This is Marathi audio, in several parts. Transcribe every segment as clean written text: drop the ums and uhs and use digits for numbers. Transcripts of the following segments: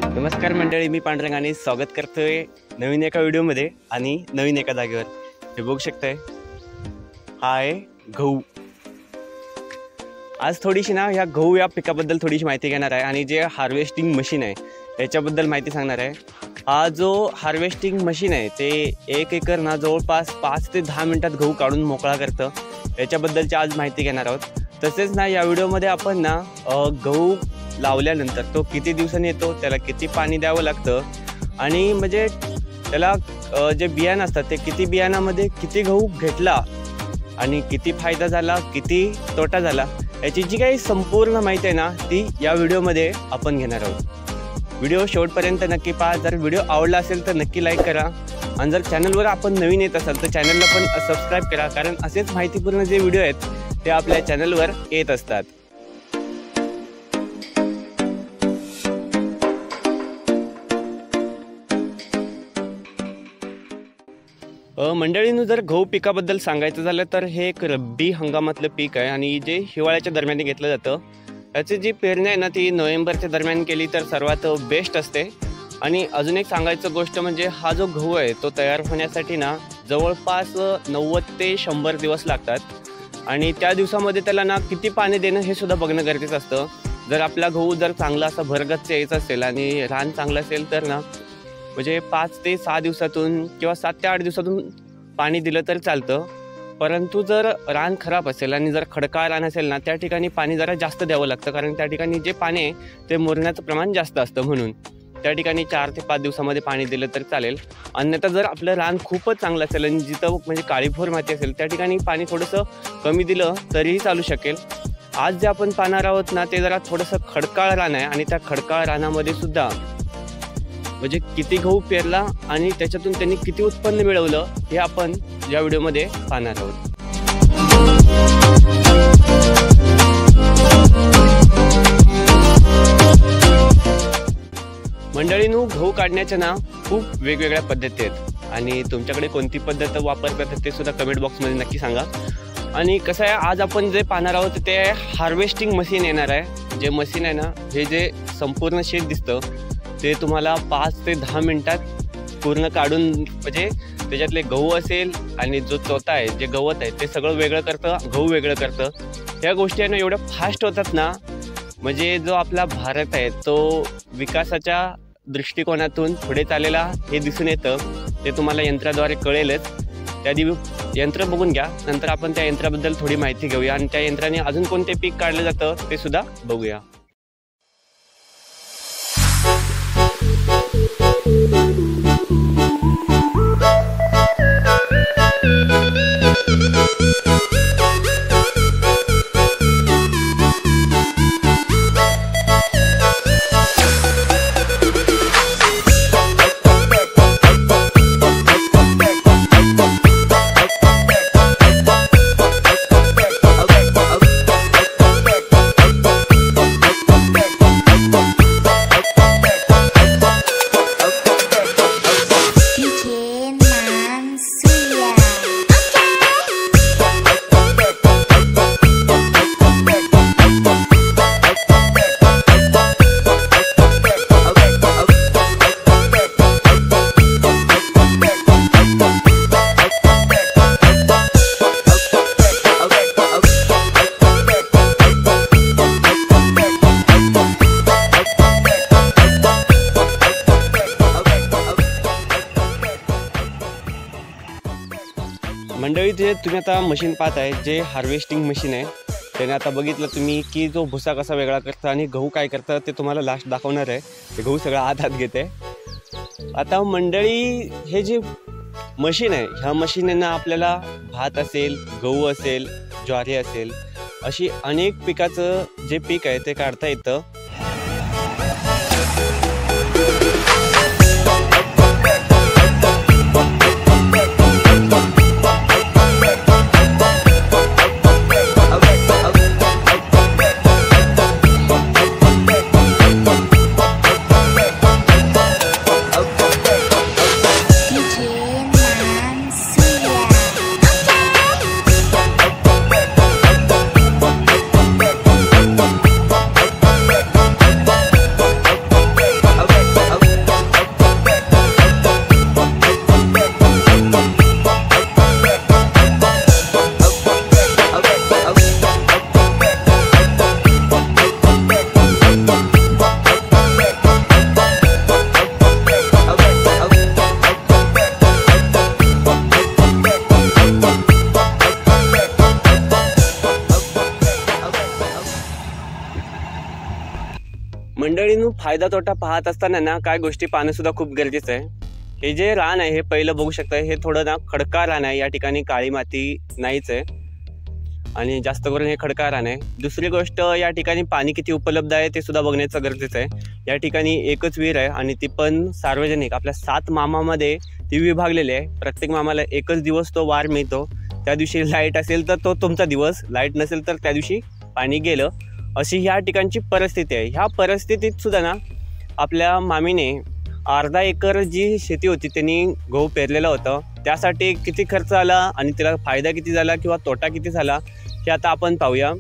नमस्कार मंडळी, मी पांडुरंग आणि स्वागत करतोय नवीन एका व्हिडिओमध्ये आणि नवीन एका जागेवर. हे बघू शकताय, हा आहे गहू. आज थोडीशी ना ह्या गहू या पिकाबद्दल थोडीशी माहिती घेणार आहे आणि जे हार्वेस्टिंग मशीन आहे याच्याबद्दल माहिती सांगणार आहे. हा जो हार्वेस्टिंग मशीन आहे ते 1 एकर ना जवळपास 5 ते 10 मिनिटात गहू काढून मोकळा करतं. याच्याबद्दलची आज माहिती घेणार आहोत. तसेच ना या व्हिडिओमध्ये आपण ना गहू लावल्यानंतर तो किती दिवसांनी येतो, त्याला किती पाणी द्यावं लागतं आणि म्हणजे त्याला जे बियाणं असतात ते किती बियाणामध्ये किती गहू घेतला आणि किती फायदा झाला, किती तोटा झाला, याची जी काही संपूर्ण माहिती आहे ना ती या व्हिडिओमध्ये आपण घेणार आहोत. व्हिडिओ शेवटपर्यंत नक्की पहा. जर व्हिडिओ आवडला असेल तर नक्की लाईक करा आणि जर चॅनलवर आपण नवीन येत असाल तर चॅनलला पण सबस्क्राईब करा, कारण असेच माहितीपूर्ण जे व्हिडिओ आहेत ते आपल्या चॅनलवर येत असतात. मंडळींनो, जर गहू पिकाबद्दल सांगायचं झालं तर हे एक रब्बी हंगामातलं पीक आहे आणि जे हिवाळ्याच्या दरम्यान घेतलं जातं. याची जी पेरणी आहे ना ती नोव्हेंबरच्या दरम्यान केली तर सर्वात बेस्ट असते. आणि अजून एक सांगायचं गोष्ट म्हणजे हा जो गहू आहे तो तयार होण्यासाठी ना जवळपास 90 ते 100 दिवस लागतात आणि त्या दिवसामध्ये त्याला ना किती पाणी देणं हे सुद्धा बघणं गरजेचं असतं. जर आपला गहू जर चांगला असा भरगच्च यायचा असेल आणि रान चांगलं असेल तर ना म्हणजे 5 ते 6 दिवसातून किंवा 7 ते 8 दिवसातून पाणी दिलं तर चालतं. परंतु जर रान खराब असेल आणि जर खडकाळ रान असेल ना त्या ठिकाणी पाणी जरा जास्त द्यावं लागतं, कारण त्या ठिकाणी जे पाणी आहे ते मुरण्याचं प्रमाण जास्त असतं. म्हणून त्या ठिकाणी 4 ते 5 दिवसामध्ये पाणी दिलं तर चालेल. अन्यथा जर आपलं रान खूपच चांगलं असेल आणि जिथं म्हणजे काळीभोर माती असेल त्या ठिकाणी पाणी थोडंसं कमी दिलं तरीही चालू शकेल. आज जे आपण पाहणार आहोत ना ते जरा थोडंसं खडकाळ रान आहे आणि त्या खडकाळ रानामध्ये सुद्धा म्हणजे किती गहू पेरला आणि त्याच्यातून त्यांनी किती उत्पन्न मिळवलं हे आपण या व्हिडिओमध्ये पाहणार आहोत. मंडळींनो, गहू काढण्याच्या ना खूप वेगवेगळ्या पद्धती आहेत आणि तुमच्याकडे कोणती पद्धत वापरतात ते सुद्धा कमेंट बॉक्समध्ये नक्की सांगा. आणि कसं आहे, आज आपण जे पाहणार आहोत ते हार्वेस्टिंग मशीन येणार आहे. जे मशीन आहे ना, हे जे संपूर्ण शेत दिसतं ते तुम्हाला 5 ते 10 मिनिटात पूर्ण काढून म्हणजे त्याच्यातले गहू असेल आणि जो चोथा आहे जे गवत आहे ते सगळं वेगळं करतं, गहू वेगळं करतं. ह्या गोष्टी आहे ना एवढ्या फास्ट होतात ना, म्हणजे जो आपला भारत आहे तो विकासाच्या दृष्टिकोनातून पुढे चाललेला हे दिसून येतं. ते तुम्हाला यंत्राद्वारे कळेलच. त्याआधी यंत्र बघून घ्या, नंतर आपण त्या यंत्राबद्दल थोडी माहिती घेऊया आणि त्या यंत्राने अजून कोणते पीक काढलं जातं ते सुद्धा बघूया. मंडळी, जे तुम्ही आता मशीन पाहताय जे हार्वेस्टिंग मशीन आहे त्याने आता बघितलं तुम्ही की जो भुसा कसा वेगळा करतं आणि गहू काय करतं ते तुम्हाला लास्ट दाखवणार आहे. ते गहू सगळं हातात घेते. आता मंडळी, हे जे मशीन आहे ह्या मशीननं आपल्याला भात असेल, गहू असेल, ज्वारी असेल अशी अनेक पिकाचं जे पीक आहे ते काढता येतं. मित्रांनो, फायदा तोटा पाहत असताना ना काय गोष्टी पाहणं सुद्धा खूप गरजेचं आहे. हे जे रान आहे हे पहिलं बघू शकता, हे थोडं ना खडका रान आहे. या ठिकाणी काळी माती नाहीच आहे आणि जास्त करून हे खडका रान आहे. दुसरी गोष्ट, या ठिकाणी पाणी किती उपलब्ध आहे ते सुद्धा बघण्याचं गरजेचं आहे. या ठिकाणी एकच विहीर आहे आणि ती पण सार्वजनिक. आपल्या 7 मामामध्ये ती विभागलेली आहे. प्रत्येक मामाला एकच दिवस तो वार मिळतो. त्या दिवशी लाईट असेल तर तो तुमचा दिवस, लाईट नसेल तर त्या दिवशी पाणी गेलं, अशी ह्या ठिकाणची परिस्थिती आहे. ह्या परिस्थितीत सुद्धा ना आपल्या मामीने अर्धा एकर जी शेती होती त्यांनी गहू पेरलेलं होतं. त्यासाठी किती खर्च आला आणि त्याला फायदा किती झाला किंवा तोटा किती झाला हे आता आपण पाहूया.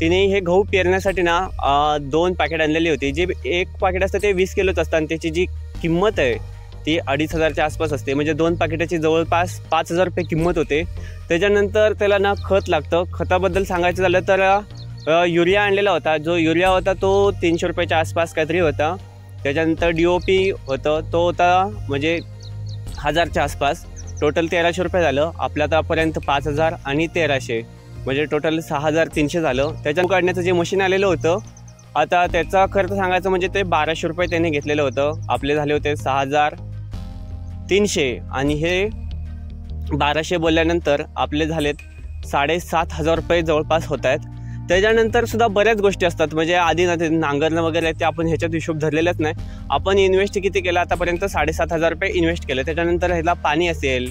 तिने हे गहू पेरण्यासाठी ना 2 पॅकेट आणलेली होती. जे एक पॅकेट असतं ते 20 किलोच असतं आणि त्याची जी किंमत आहे ती 2,500च्या आसपास असते. म्हणजे 2 पॅकेटाची जवळपास 5,000 रुपये किंमत होते. त्याच्यानंतर त्याला ना खत लागतं. खताबद्दल सांगायचं झालं तर युरिया आणलेला होता. जो युरिया होता तो 300 रुपयाच्या आसपास काहीतरी होता. त्याच्यानंतर DOP होतं, तो होता म्हणजे 1000च्या आसपास. टोटल 1300 रुपये झालं. आपल्या आतापर्यंत 5,000 आणि 1300 म्हणजे टोटल 6,300 झालं. त्याच्यानं काढण्याचं जे मशीन आलेलं होतं, आता त्याचा खर्च सांगायचं म्हणजे ते 1200 रुपये त्याने घेतलेलं होतं. आपले झाले होते 6,300 आणि हे 1200 बोलल्यानंतर आपले झालेत 7,500 रुपये जवळपास होत आहेत. त्याच्यानंतर सुद्धा बऱ्याच गोष्टी असतात. म्हणजे आधी ना ते नांगरणं वगैरे ते आपण ह्याच्यात हिशोब धरलेलाच नाही. आपण इन्व्हेस्ट किती केला आतापर्यंत? 7,500 रुपये इन्व्हेस्ट केलं. त्याच्यानंतर ह्याला पाणी असेल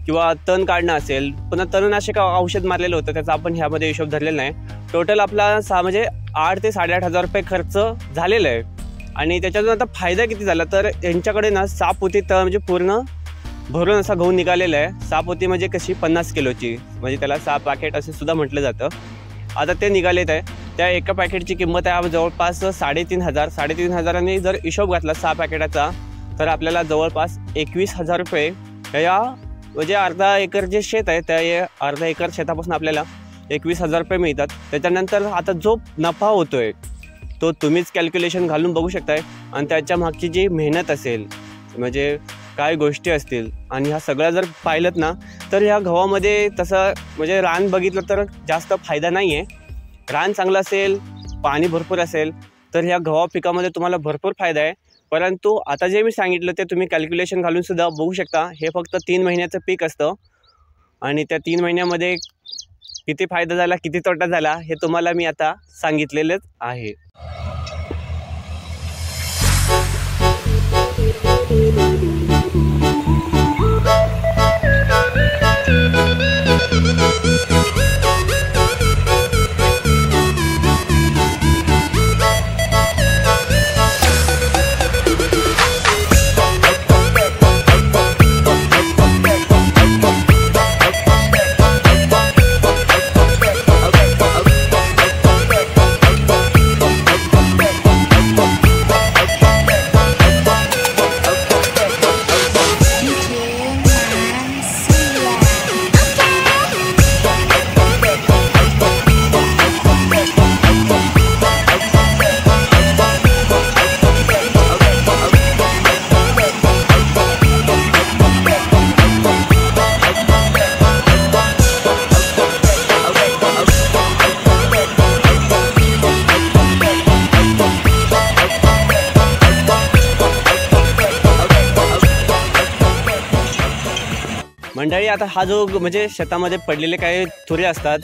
किंवा तण काढणं असेल, पुन्हा तणनाशक औषध मारलेलं होतं, त्याचा आपण ह्यामध्ये हिशोब धरलेला नाही. टोटल आपला म्हणजे 8,000 ते 8,500 रुपये खर्च झालेला आहे. आणि त्याच्यातून आता फायदा किती झाला तर यांच्याकडे ना सापपोती म्हणजे पूर्ण भरून असा गहू निघालेला आहे. सापपोती म्हणजे कशी 50 किलोची, म्हणजे त्याला 6 पॅकेट असे सुद्धा म्हटलं जातं. आता ते निघालेत आहे. त्या एका पॅकेटची किंमत आहे जवळपास 3,500. 3,500 जर हिशोब घातला 6 पॅकेटाचा तर आपल्याला जवळपास 21,000 रुपये या म्हणजे अर्धा एकर जे शेत आहे त्या अर्धा एकर शेतापासून आपल्याला 21,000 रुपये मिळतात. त्याच्यानंतर आता जो नफा होतोय तो तुम्हीच कॅल्क्युलेशन घालून बघू शकताय. आणि त्याच्या मागची जी मेहनत असेल, म्हणजे काय गोष्टी असतील, आणि ह्या सगळ्या जर पाहिलं ना तर ह्या गव्हामध्ये तसं म्हणजे रान बघितलं तर जास्त फायदा नाही आहे. रान चांगलं असेल, पाणी भरपूर असेल तर ह्या गव्हा पिकामध्ये तुम्हाला भरपूर फायदा आहे. परंतु आता जे मी सांगितलं ते तुम्ही कॅल्क्युलेशन घालून सुद्धा बघू शकता. हे फक्त 3 महिन्याचं पीक असतं आणि त्या 3 महिन्यामध्ये किती फायदा झाला किती तोटा झाला हे तुम्हाला मी आता सांगितलेलंच आहे. मंडळी, आता हा जो म्हणजे शेतामध्ये पडलेले काही तुरे असतात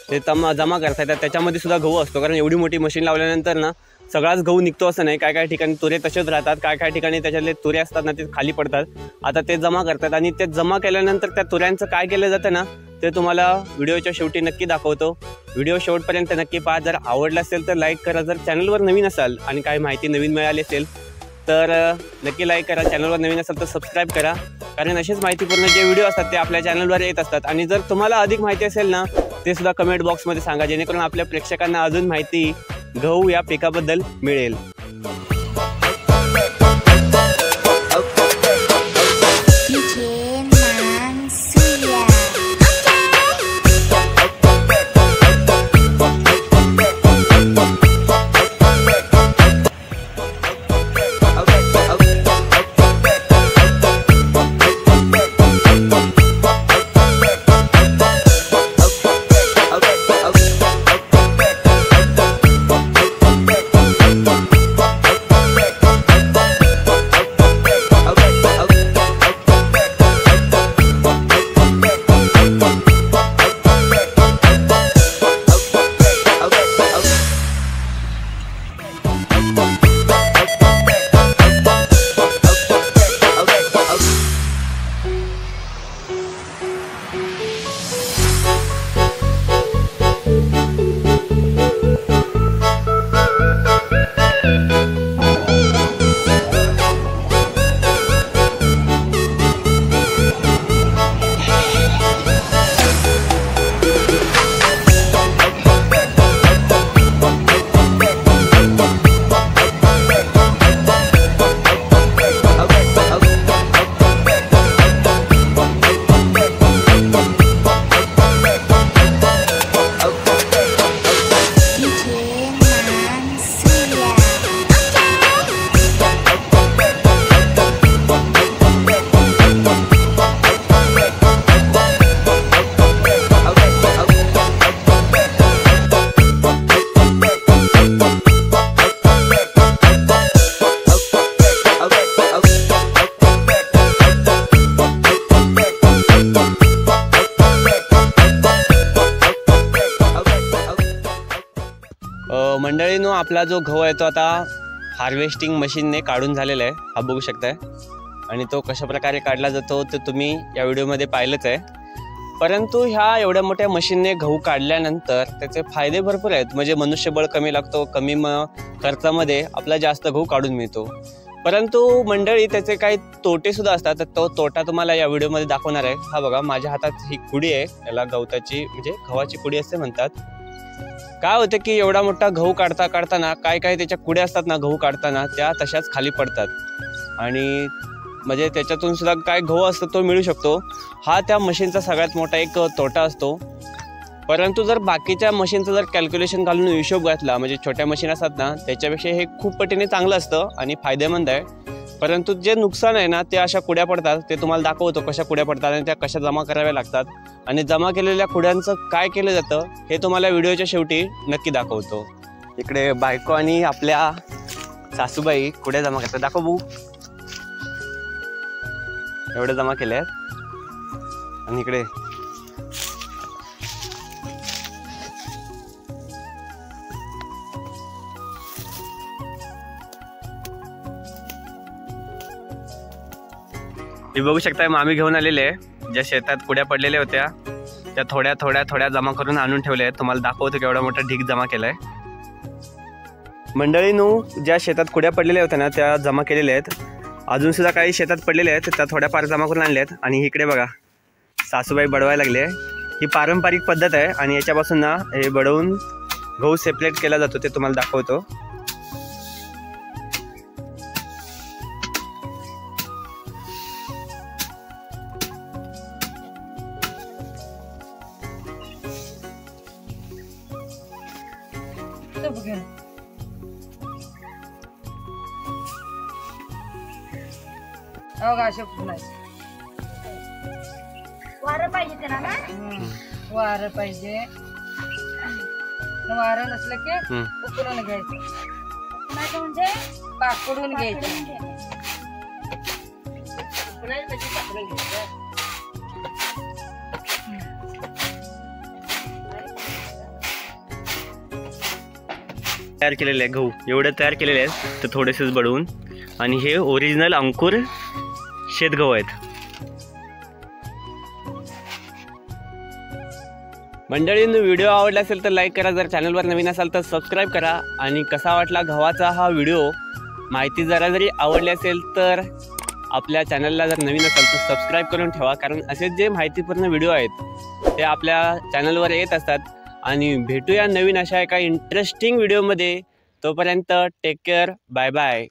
ते जमा करता येतात. त्याच्यामध्ये सुद्धा गहू असतो, कारण एवढी मोठी मशीन लावल्यानंतर ना सगळाच गहू निघतो असं नाही. काय काय ठिकाणी तुरे तसेच राहतात, काय काय ठिकाणी त्याच्यातले तुरे असतात ना ते खाली पडतात. आता ते जमा करतात आणि ते जमा केल्यानंतर त्या तुऱ्यांचं काय केलं जातं ना ते तुम्हाला व्हिडिओच्या शेवटी नक्की दाखवतो. व्हिडिओ शेवटपर्यंत नक्की पहा. जर आवडला असेल तर लाईक करा. जर चॅनलवर नवीन असाल आणि काही माहिती नवीन मिळाली असेल तर नक्की लाईक करा. चॅनलवर नवीन असेल तर सबस्क्राईब करा, कारण असेच माहितीपूर्ण जे व्हिडिओ असतात ते आपल्या चॅनलवर येत असतात. आणि जर तुम्हाला अधिक माहिती असेल ना ते सुद्धा कमेंट बॉक्समध्ये सांगा, जेणेकरून आपल्या प्रेक्षकांना अजून माहिती गहू या पिकाबद्दल मिळेल. मंडळीनो आपला जो गहू आहे तो आता हार्वेस्टिंग मशीनने काढून झालेला आहे, हा बघू शकताय. आणि तो कशा प्रकारे काढला जातो ते तुम्ही या व्हिडिओमध्ये पाहिलंच आहे. परंतु ह्या एवढ्या मोठ्या मशीनने गहू काढल्यानंतर त्याचे फायदे भरपूर आहेत. म्हणजे मनुष्यबळ कमी लागतो, कमी खर्चामध्ये आपला जास्त गहू काढून मिळतो. परंतु मंडळी त्याचे काही तोटे सुद्धा असतात. तर तो तोटा तुम्हाला या व्हिडिओमध्ये दाखवणार आहे. हा बघा, माझ्या हातात ही कुडी आहे, याला गवताची म्हणजे गव्हाची कुडी असे म्हणतात. काय होतं की एवढा मोठा गहू काढताना काय त्याच्या कुड्या असतात ना गहू काढताना, त्या तशाच खाली पडतात आणि म्हणजे त्याच्यातून सुद्धा काय गहू असतो तो मिळू शकतो. हा त्या मशीनचा सगळ्यात मोठा एक तोटा असतो. परंतु जर बाकीच्या मशीनचं जर कॅल्क्युलेशन घालून हिशोब घातला, म्हणजे छोट्या मशीन असतात ना त्याच्यापेक्षा हे खूप पटीने चांगलं असतं आणि फायदेमंद आहे. परंतु जे नुकसान आहे ना ते अशा कुड्या पडतात, ते तुम्हाला दाखवतो कशा कुड्या पडतात आणि त्या कशा जमा कराव्या लागतात आणि जमा केलेल्या कुड्यांचं काय केलं जातं हे तुम्हाला व्हिडिओच्या शेवटी नक्की दाखवतो. इकडे बायको आणि आपल्या सासूबाई कुड्या जमा करतात. दाखव भाऊ, एवढे जमा केले आहेत. आणि इकडे हे बघू शकताय, मामी घेऊन आलेले आहे. ज्या शेतात कुड्या पडलेल्या होत्या त्या थोड्या जमा करून आणून ठेवल्या आहेत. तुम्हाला दाखवतो केवढा मोठा ढीग जमा केलाय. मंडळींनो, ज्या शेतात कुड्या पडलेल्या होत्या ना त्या जमा केलेल्या आहेत. अजून सुद्धा काही शेतात पडलेल्या आहेत, त्या थोड्याफार जमा करून आणल्या आहेत. आणि इकडे बघा, सासूबाई बडवायला लागले. ही पारंपरिक पद्धत आहे आणि याच्यापासून ना हे बडवून गहू सेपरेट केला जातो, ते तुम्हाला दाखवतो. वारं पाहिजे त्याला ना, वारं पाहिजे. वारं नसलं की उकळून घ्यायचं. म्हणजे पाकडून घ्यायचं. तयार केलेले आहे गहू, एवढे तयार केलेले आहेत तर थोडेसेच बडवून. आणि हे ओरिजिनल अंकुर शेतगहू आहेत. मंडळींनो, व्हिडिओ आवडला असेल तर लाईक करा, जर चॅनलवर नवीन असाल तर सबस्क्राईब करा. आणि कसा वाटला गव्हाचा हा व्हिडिओ, माहिती जरी आवडली असेल तर आपल्या चॅनलला जर नवीन असाल तर सबस्क्राईब करून ठेवा, कारण असे जे माहितीपूर्ण व्हिडिओ आहेत ते आपल्या चॅनलवर येत असतात. आणि भेटूया नवीन अशा एका इंटरेस्टिंग व्हिडिओमध्ये. तोपर्यंत टेक केअर, बाय बाय.